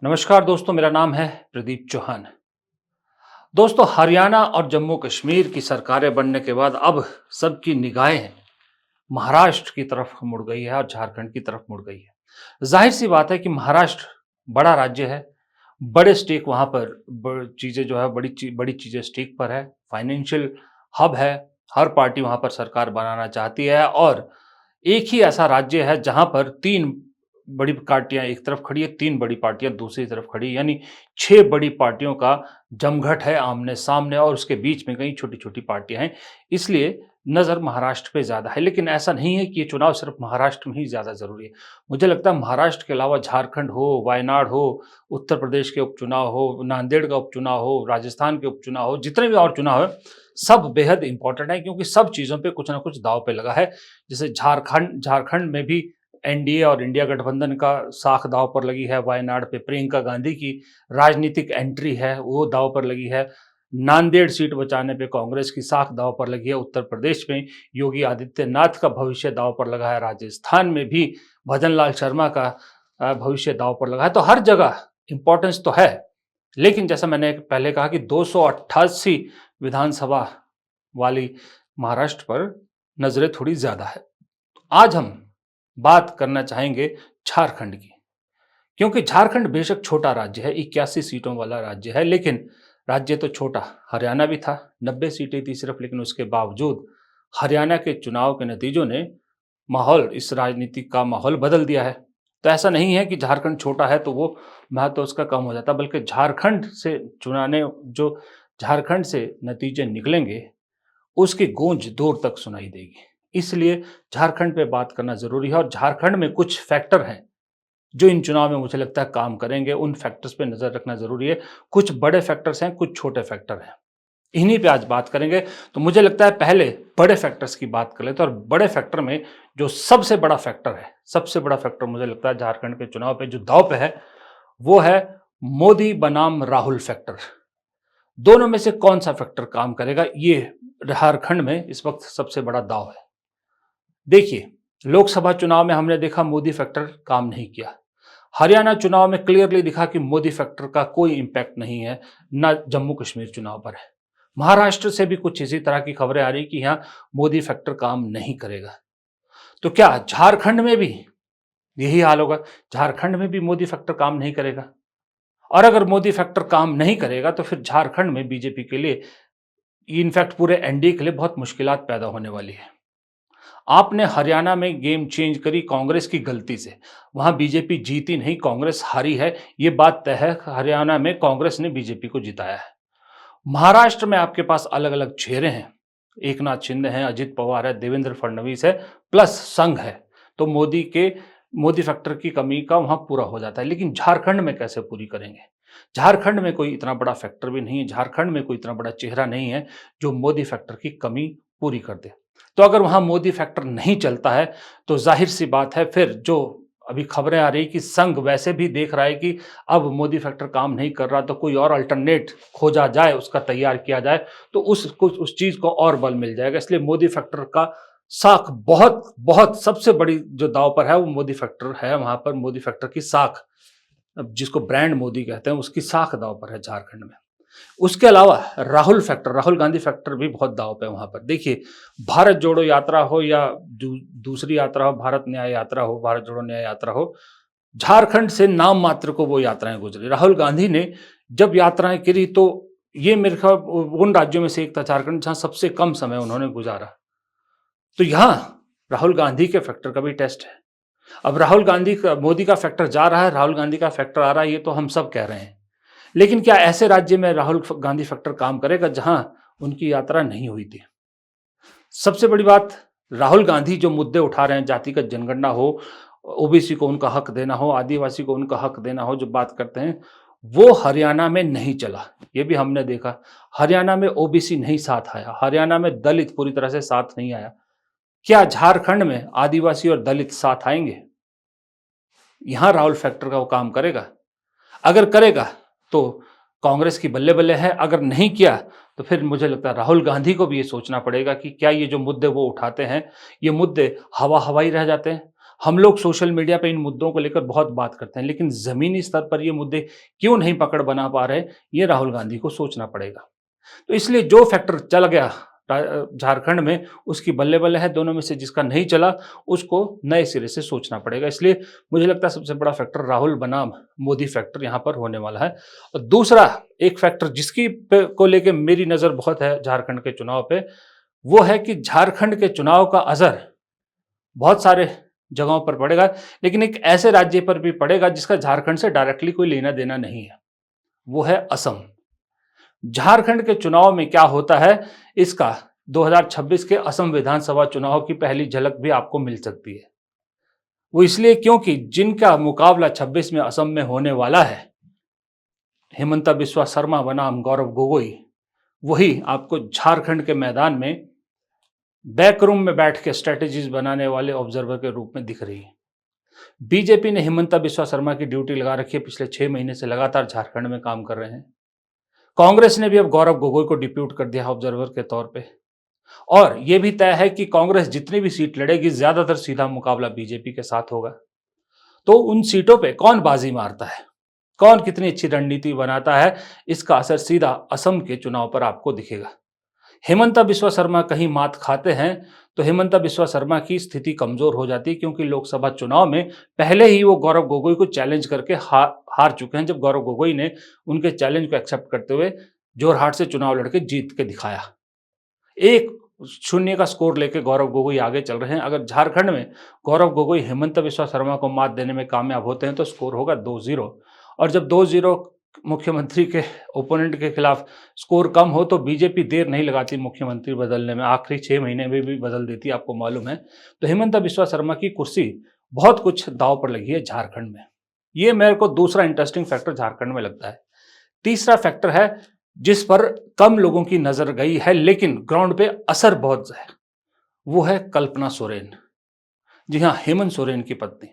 नमस्कार दोस्तों, मेरा नाम है प्रदीप चौहान। दोस्तों, हरियाणा और जम्मू कश्मीर की सरकारें बनने के बाद अब सबकी निगाहें महाराष्ट्र की तरफ मुड़ गई है और झारखंड की तरफ मुड़ गई है। जाहिर सी बात है कि महाराष्ट्र बड़ा राज्य है, बड़े स्टेक वहाँ पर चीज़ें जो है बड़ी चीज़ें स्टेक पर है, फाइनेंशियल हब है, हर पार्टी वहाँ पर सरकार बनाना चाहती है और एक ही ऐसा राज्य है जहाँ पर 3 बड़ी पार्टियाँ एक तरफ खड़ी है, 3 बड़ी पार्टियाँ दूसरी तरफ खड़ी है, यानी 6 बड़ी पार्टियों का जमघट है आमने-सामने और उसके बीच में कई छोटी-छोटी पार्टियाँ हैं। इसलिए नज़र महाराष्ट्र पे ज़्यादा है, लेकिन ऐसा नहीं है कि ये चुनाव सिर्फ महाराष्ट्र में ही ज़्यादा ज़रूरी है। मुझे लगता है महाराष्ट्र के अलावा झारखंड हो, वायनाड हो, उत्तर प्रदेश के उपचुनाव हो, नांदेड़ का उपचुनाव हो, राजस्थान के उपचुनाव हो, जितने भी और चुनाव हैं, सब बेहद इम्पोर्टेंट हैं क्योंकि सब चीज़ों पे कुछ ना कुछ दाँव पे लगा है। जैसे झारखंड झारखंड में भी एनडीए और इंडिया गठबंधन का साख दांव पर लगी है, वायनाड पे प्रियंका गांधी की राजनीतिक एंट्री है वो दांव पर लगी है, नांदेड़ सीट बचाने पे कांग्रेस की साख दांव पर लगी है, उत्तर प्रदेश में योगी आदित्यनाथ का भविष्य दांव पर लगा है, राजस्थान में भी भजन लाल शर्मा का भविष्य दांव पर लगा है। तो हर जगह इंपॉर्टेंस तो है, लेकिन जैसा मैंने पहले कहा कि 288 विधानसभा वाली महाराष्ट्र पर नजरें थोड़ी ज्यादा है। आज हम बात करना चाहेंगे झारखंड की, क्योंकि झारखंड बेशक छोटा राज्य है, 81 सीटों वाला राज्य है, लेकिन राज्य तो छोटा। हरियाणा भी था, 90 सीटें थी सिर्फ, लेकिन उसके बावजूद हरियाणा के चुनाव के नतीजों ने माहौल, इस राजनीति का माहौल बदल दिया है। तो ऐसा नहीं है कि झारखंड छोटा है तो वो महत्व उसका कम हो जाता, बल्कि झारखंड से नतीजे निकलेंगे उसकी गूंज दूर तक सुनाई देगी। इसलिए झारखंड पे बात करना ज़रूरी है और झारखंड में कुछ फैक्टर हैं, जो इन चुनाव में मुझे लगता है काम करेंगे, उन फैक्टर्स पे नज़र रखना ज़रूरी है। कुछ बड़े फैक्टर्स हैं, कुछ छोटे फैक्टर हैं। इन्हीं पे आज बात करेंगे। तो मुझे लगता है पहले बड़े फैक्टर्स की बात कर लेते हैं और बड़े फैक्टर में जो सबसे बड़ा फैक्टर है, सबसे बड़ा फैक्टर मुझे लगता है झारखंड के चुनाव पे जो दांव पे है, वो है मोदी बनाम राहुल फैक्टर। दोनों में से कौन सा फैक्टर काम करेगा, ये झारखंड में इस वक्त सबसे बड़ा दांव है। देखिए, लोकसभा चुनाव में हमने देखा मोदी फैक्टर काम नहीं किया। हरियाणा चुनाव में क्लियरली दिखा कि मोदी फैक्टर का कोई इंपैक्ट नहीं है, ना जम्मू कश्मीर चुनाव पर है। महाराष्ट्र से भी कुछ इसी तरह की खबरें आ रही कि यहाँ मोदी फैक्टर काम नहीं करेगा। तो क्या झारखंड में भी यही हाल होगा? झारखंड में भी मोदी फैक्टर काम नहीं करेगा? और अगर मोदी फैक्टर काम नहीं करेगा तो फिर झारखंड में बीजेपी के लिए, इनफैक्ट पूरे एनडीए के लिए बहुत मुश्किलात पैदा होने वाली है। आपने हरियाणा में गेम चेंज करी कांग्रेस की गलती से। वहां बीजेपी जीती नहीं, कांग्रेस हारी है, ये बात तय है। हरियाणा में कांग्रेस ने बीजेपी को जिताया है। महाराष्ट्र में आपके पास अलग अलग चेहरे हैं, एकनाथ शिंदे हैं, अजित पवार है, देवेंद्र फडणवीस है, प्लस संघ है। तो मोदी फैक्टर की कमी का वहां पूरा हो जाता है। लेकिन झारखंड में कैसे पूरी करेंगे? झारखंड में कोई इतना बड़ा फैक्टर भी नहीं है, झारखंड में कोई इतना बड़ा चेहरा नहीं है जो मोदी फैक्टर की कमी पूरी कर दे। तो अगर वहां मोदी फैक्टर नहीं चलता है तो जाहिर सी बात है, फिर जो अभी खबरें आ रही कि संघ वैसे भी देख रहा है कि अब मोदी फैक्टर काम नहीं कर रहा तो कोई और अल्टरनेट खोजा जाए, उसका तैयार किया जाए, तो उस चीज को और बल मिल जाएगा। इसलिए मोदी फैक्टर का साख बहुत बहुत सबसे बड़ी जो दांव पर है वो मोदी फैक्टर है। वहां पर मोदी फैक्टर की साख, अब जिसको ब्रांड मोदी कहते हैं, उसकी साख दांव पर है झारखंड में। उसके अलावा राहुल फैक्टर, राहुल गांधी फैक्टर भी बहुत दांव पे है वहां पर। देखिए, भारत जोड़ो यात्रा हो या दूसरी यात्रा हो, भारत न्याय यात्रा हो, भारत जोड़ो न्याय यात्रा हो, झारखंड से नाम मात्र को वो यात्राएं गुजरी। राहुल गांधी ने जब यात्राएं करी तो ये मेरे ख्याल उन राज्यों में से एक था झारखंड जहां सबसे कम समय उन्होंने गुजारा। तो यहां राहुल गांधी के फैक्टर का भी टेस्ट है। अब राहुल गांधी का, मोदी का फैक्टर जा रहा है, राहुल गांधी का फैक्टर आ रहा है, ये तो हम सब कह रहे हैं। लेकिन क्या ऐसे राज्य में राहुल गांधी फैक्टर काम करेगा जहां उनकी यात्रा नहीं हुई थी? सबसे बड़ी बात, राहुल गांधी जो मुद्दे उठा रहे हैं, जातिगत जनगणना हो, ओबीसी को उनका हक देना हो, आदिवासी को उनका हक देना हो, जो बात करते हैं, वो हरियाणा में नहीं चला। ये भी हमने देखा, हरियाणा में ओबीसी नहीं साथ आया, हरियाणा में दलित पूरी तरह से साथ नहीं आया। क्या झारखंड में आदिवासी और दलित साथ आएंगे? यहां राहुल फैक्टर का वो काम करेगा? अगर करेगा तो कांग्रेस की बल्ले बल्ले है, अगर नहीं किया तो फिर मुझे लगता है राहुल गांधी को भी ये सोचना पड़ेगा कि क्या ये जो मुद्दे वो उठाते हैं, ये मुद्दे हवा हवाई रह जाते हैं। हम लोग सोशल मीडिया पे इन मुद्दों को लेकर बहुत बात करते हैं, लेकिन ज़मीनी स्तर पर ये मुद्दे क्यों नहीं पकड़ बना पा रहे, ये राहुल गांधी को सोचना पड़ेगा। तो इसलिए जो फैक्टर चल गया झारखंड में, उसकी बल्ले-बल्ले है, दोनों में से जिसका नहीं चला, उसको नए सिरे से सोचना पड़ेगा। इसलिए मुझे लगता है सबसे बड़ा फैक्टर राहुल बनाम मोदी फैक्टर यहाँ पर होने वाला है। और दूसरा एक फैक्टर जिसकी पे को लेके मेरी नज़र बहुत है झारखंड के चुनाव पे, वो है कि झारखंड के चुनाव का असर बहुत सारे जगहों पर पड़ेगा, लेकिन एक ऐसे राज्य पर भी पड़ेगा जिसका झारखंड से डायरेक्टली कोई लेना-देना नहीं है, वो है असम। झारखंड के चुनाव में क्या होता है, इसका 2026 के असम विधानसभा चुनाव की पहली झलक भी आपको मिल सकती है। वो इसलिए क्योंकि जिनका मुकाबला 26 में असम में होने वाला है, हिमंता बिस्वा शर्मा बनाम गौरव गोगोई, वही आपको झारखंड के मैदान में बैकरूम में बैठ के स्ट्रेटेजीज बनाने वाले ऑब्जर्वर के रूप में दिख रही है। बीजेपी ने हिमंता बिस्वा शर्मा की ड्यूटी लगा रखी है, पिछले 6 महीने से लगातार झारखंड में काम कर रहे हैं। कांग्रेस ने भी अब गौरव गोगोई को डिप्यूट कर दिया ऑब्जर्वर के तौर पे, और यह भी तय है कि कांग्रेस जितनी भी सीट लड़ेगी, ज्यादातर सीधा मुकाबला बीजेपी के साथ होगा। तो उन सीटों पे कौन बाजी मारता है, कौन कितनी अच्छी रणनीति बनाता है, इसका असर सीधा असम के चुनाव पर आपको दिखेगा। हिमंता बिस्वा शर्मा कहीं मात खाते हैं तो हिमंता बिस्वा शर्मा की स्थिति कमजोर हो जाती है, क्योंकि लोकसभा चुनाव में पहले ही वो गौरव गोगोई को चैलेंज करके हार चुके हैं, जब गौरव गोगोई ने उनके चैलेंज को एक्सेप्ट करते हुए जोरहाट से चुनाव लड़के जीत के दिखाया। 1-0 का स्कोर लेके गौरव गोगोई आगे चल रहे हैं। अगर झारखंड में गौरव गोगोई हिमंता बिस्वा शर्मा को मात देने में कामयाब होते हैं तो स्कोर होगा 2-0, और जब 2-0 मुख्यमंत्री के ओपोनेंट के खिलाफ स्कोर कम हो तो बीजेपी देर नहीं लगाती मुख्यमंत्री बदलने में, आखिरी 6 महीने में भी बदल देती, आपको मालूम है। तो हिमंता बिस्वा शर्मा की कुर्सी बहुत कुछ दांव पर लगी है झारखंड में। ये मेरे को दूसरा इंटरेस्टिंग फैक्टर झारखंड में लगता है। तीसरा फैक्टर है जिस पर कम लोगों की नजर गई है, लेकिन ग्राउंड पे असर बहुत है, वो है कल्पना सोरेन। जी हाँ, हेमंत सोरेन की पत्नी।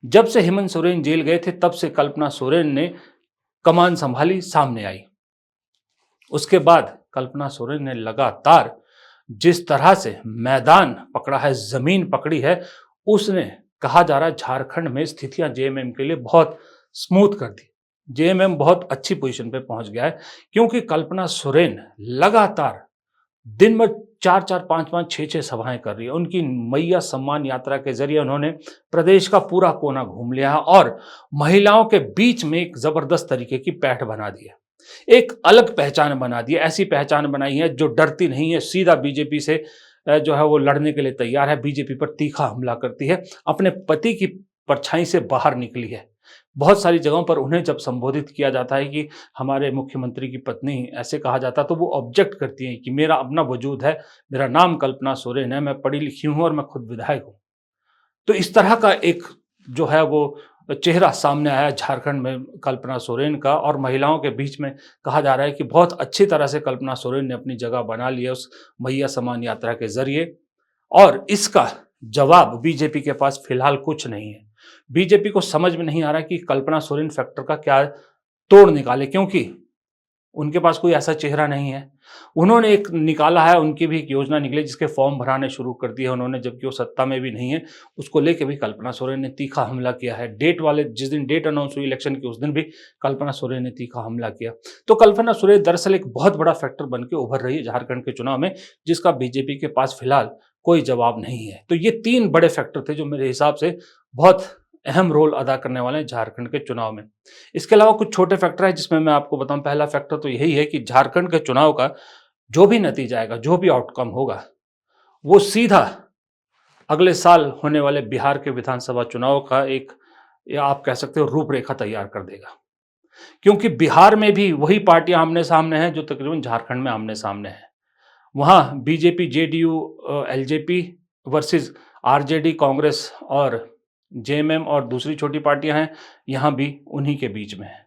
जब से हेमंत सोरेन जेल गए थे, तब से कल्पना सोरेन ने कमान संभाली, सामने आई। उसके बाद कल्पना सोरेन ने लगातार जिस तरह से मैदान पकड़ा है, जमीन पकड़ी है, उसने कहा जा रहा है झारखंड में स्थितियां जेएमएम के लिए बहुत स्मूथ कर दी। जेएमएम बहुत अच्छी पोजीशन पे पहुंच गया है, क्योंकि कल्पना सोरेन लगातार दिन में 4-4, 5-5, 6-6 सभाएं कर रही है। उनकी मैया सम्मान यात्रा के जरिए उन्होंने प्रदेश का पूरा कोना घूम लिया है और महिलाओं के बीच में एक जबरदस्त तरीके की पैठ बना दी है, एक अलग पहचान बना दी है। ऐसी पहचान बनाई है जो डरती नहीं है, सीधा बीजेपी से जो है वो लड़ने के लिए तैयार है, बीजेपी पर तीखा हमला करती है, अपने पति की परछाई से बाहर निकली है। बहुत सारी जगहों पर उन्हें जब संबोधित किया जाता है कि हमारे मुख्यमंत्री की पत्नी, ऐसे कहा जाता, तो वो ऑब्जेक्ट करती हैं कि मेरा अपना वजूद है, मेरा नाम कल्पना सोरेन है, मैं पढ़ी लिखी हूं और मैं खुद विधायक हूं। तो इस तरह का एक जो है वो चेहरा सामने आया झारखंड में कल्पना सोरेन का, और महिलाओं के बीच में कहा जा रहा है कि बहुत अच्छी तरह से कल्पना सोरेन ने अपनी जगह बना ली है उस मैया सम्मान यात्रा के जरिए। और इसका जवाब बीजेपी के पास फिलहाल कुछ नहीं है। बीजेपी को समझ में नहीं आ रहा कि कल्पना सोरेन फैक्टर का क्या तोड़ निकाले, क्योंकि उनके पास कोई ऐसा चेहरा नहीं है। उन्होंने एक निकाला है, उनकी भी एक योजना निकली जिसके फॉर्म भराने शुरू कर दिए उन्होंने, जबकि वो सत्ता में भी नहीं है। उसको लेके भी कल्पना सोरेन ने तीखा हमला किया है। डेट वाले जिस दिन डेट अनाउंस हुई इलेक्शन की, उस दिन भी कल्पना सोरेन ने तीखा हमला किया। तो कल्पना सोरेन दरअसल एक बहुत बड़ा फैक्टर बन के उभर रही है झारखंड के चुनाव में, जिसका बीजेपी के पास फिलहाल कोई जवाब नहीं है। तो ये 3 बड़े फैक्टर थे जो मेरे हिसाब से बहुत अहम रोल अदा करने वाले हैं झारखंड के चुनाव में। इसके अलावा कुछ छोटे फैक्टर हैं जिसमें मैं आपको बताऊं। पहला फैक्टर तो यही है कि झारखंड के चुनाव का जो भी नतीजा आएगा, जो भी आउटकम होगा, वो सीधा अगले साल होने वाले बिहार के विधानसभा चुनाव का एक, या आप कह सकते हो, रूपरेखा तैयार कर देगा। क्योंकि बिहार में भी वही पार्टियां आमने सामने हैं जो तकरीबन झारखंड में आमने सामने हैं। वहां BJP, JDU, LJP versus RJD, Congress और जेएमएम और दूसरी छोटी पार्टियां हैं, यहां भी उन्हीं के बीच में है।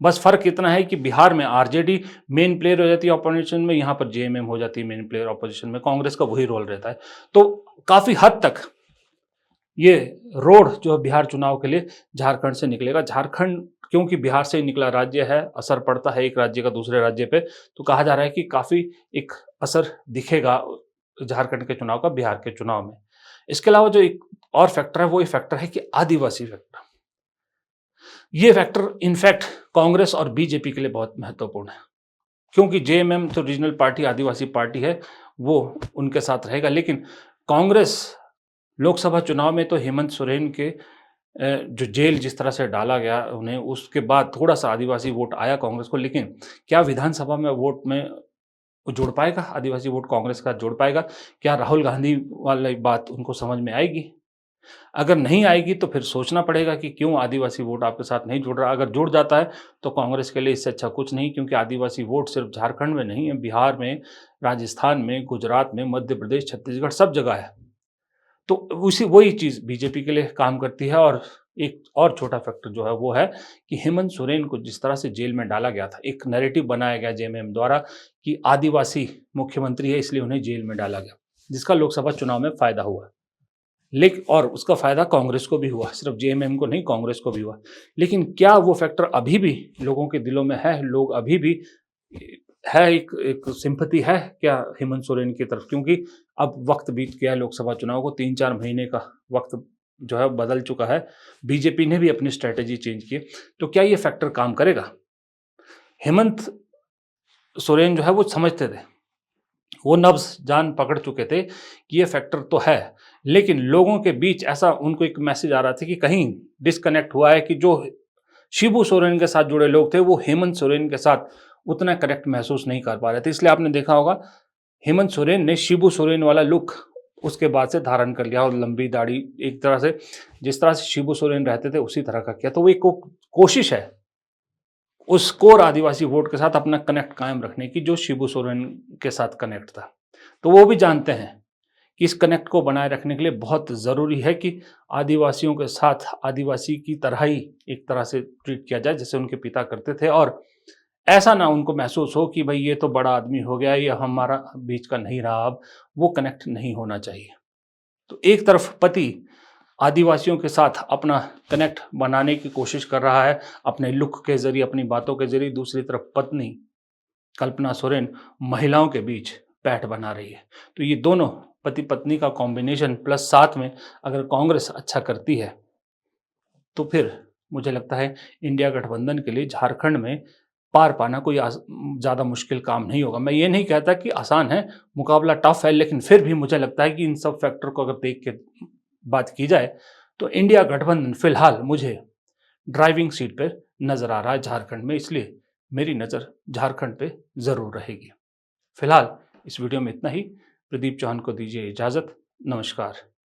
बस फर्क इतना है कि बिहार में आरजेडी मेन प्लेयर हो जाती है ऑपोजिशन में, यहां पर जेएमएम हो जाती है मेन प्लेयर ऑपोजिशन में। कांग्रेस का वही रोल रहता है। तो काफी हद तक ये रोड जो है बिहार चुनाव के लिए झारखंड से निकलेगा। झारखंड क्योंकि बिहार से निकला राज्य है, असर पड़ता है एक राज्य का दूसरे राज्य पे, तो कहा जा रहा है कि काफी एक असर दिखेगा झारखंड के चुनाव का बिहार के चुनाव में। इसके अलावा जो एक और फैक्टर है वो ये फैक्टर है कि आदिवासी फैक्टर। ये फैक्टर इनफैक्ट कांग्रेस और बीजेपी के लिए बहुत महत्वपूर्ण है, क्योंकि जेएमएम तो रीजनल पार्टी आदिवासी पार्टी है, वो उनके साथ रहेगा। लेकिन कांग्रेस लोकसभा चुनाव में तो हेमंत सोरेन के जो जेल जिस तरह से डाला गया उन्हें, उसके बाद थोड़ा-सा आदिवासी वोट आया कांग्रेस को, लेकिन क्या विधानसभा में वोट में वो जोड़ पाएगा? आदिवासी वोट कांग्रेस का जोड़ पाएगा? क्या राहुल गांधी वाली बात उनको समझ में आएगी? अगर नहीं आएगी तो फिर सोचना पड़ेगा कि क्यों आदिवासी वोट आपके साथ नहीं जुड़ रहा। अगर जुड़ जाता है तो कांग्रेस के लिए इससे अच्छा कुछ नहीं, क्योंकि आदिवासी वोट सिर्फ झारखंड में नहीं है, बिहार में, राजस्थान में, गुजरात में, मध्य प्रदेश, छत्तीसगढ़, सब जगह है। तो उसी वही चीज़ बीजेपी के लिए काम करती है। और एक और छोटा फैक्टर जो है वो है कि हेमंत सोरेन को जिस तरह से जेल में डाला गया था, एक नैरेटिव बनाया गया जेएमएम द्वारा कि आदिवासी मुख्यमंत्री है इसलिए उन्हें जेल में डाला गया, जिसका लोकसभा चुनाव में फायदा हुआ। लेकिन और उसका फायदा कांग्रेस को भी हुआ, सिर्फ जेएमएम को नहीं, कांग्रेस को भी हुआ। लेकिन क्या वो फैक्टर अभी भी लोगों के दिलों में है? लोग अभी भी है, एक सिंपैथी है क्या हेमंत सोरेन की तरफ? क्योंकि अब वक्त बीत गया है लोकसभा चुनाव को, 3-4 महीने का वक्त जो है बदल चुका है। बीजेपी ने भी अपनी स्ट्रैटेजी चेंज की है। तो क्या ये फैक्टर काम करेगा? हेमंत सोरेन जो है वो समझते थे, वो नब्ज़ जान पकड़ चुके थे कि ये फैक्टर तो है, लेकिन लोगों के बीच ऐसा उनको एक मैसेज आ रहा था कि कहीं डिस्कनेक्ट हुआ है, कि जो शिबू सोरेन के साथ जुड़े लोग थे वो हेमंत सोरेन के साथ उतना कनेक्ट महसूस नहीं कर पा रहे थे। इसलिए आपने देखा होगा हेमंत सोरेन ने शिबू सोरेन वाला लुक उसके बाद से धारण कर लिया, और लंबी दाढ़ी एक तरह से जिस तरह से शिबू सोरेन रहते थे उसी तरह का किया। तो वो एक कोशिश है उस कोर आदिवासी वोट के साथ अपना कनेक्ट कायम रखने की, जो शिबू सोरेन के साथ कनेक्ट था। तो वो भी जानते हैं कि इस कनेक्ट को बनाए रखने के लिए बहुत ज़रूरी है कि आदिवासियों के साथ आदिवासी की तरह ही एक तरह से ट्रीट किया जाए जैसे उनके पिता करते थे, और ऐसा ना उनको महसूस हो कि भाई ये तो बड़ा आदमी हो गया, ये हमारा बीच का नहीं रहा, अब वो कनेक्ट नहीं होना चाहिए। तो एक तरफ पति आदिवासियों के साथ अपना कनेक्ट बनाने की कोशिश कर रहा है अपने लुक के ज़रिए, अपनी बातों के ज़रिए, दूसरी तरफ पत्नी कल्पना सोरेन महिलाओं के बीच पैठ बना रही है। तो ये दोनों पति पत्नी का कॉम्बिनेशन प्लस साथ में अगर कांग्रेस अच्छा करती है तो फिर मुझे लगता है इंडिया गठबंधन के लिए झारखंड में पार पाना कोई ज़्यादा मुश्किल काम नहीं होगा। मैं ये नहीं कहता कि आसान है, मुकाबला टफ है, लेकिन फिर भी मुझे लगता है कि इन सब फैक्टर को अगर देख के बात की जाए तो इंडिया गठबंधन फिलहाल मुझे ड्राइविंग सीट पे नज़र आ रहा है झारखंड में, इसलिए मेरी नज़र झारखंड पे ज़रूर रहेगी। फिलहाल इस वीडियो में इतना ही। प्रदीप चौहान को दीजिए इजाज़त। नमस्कार।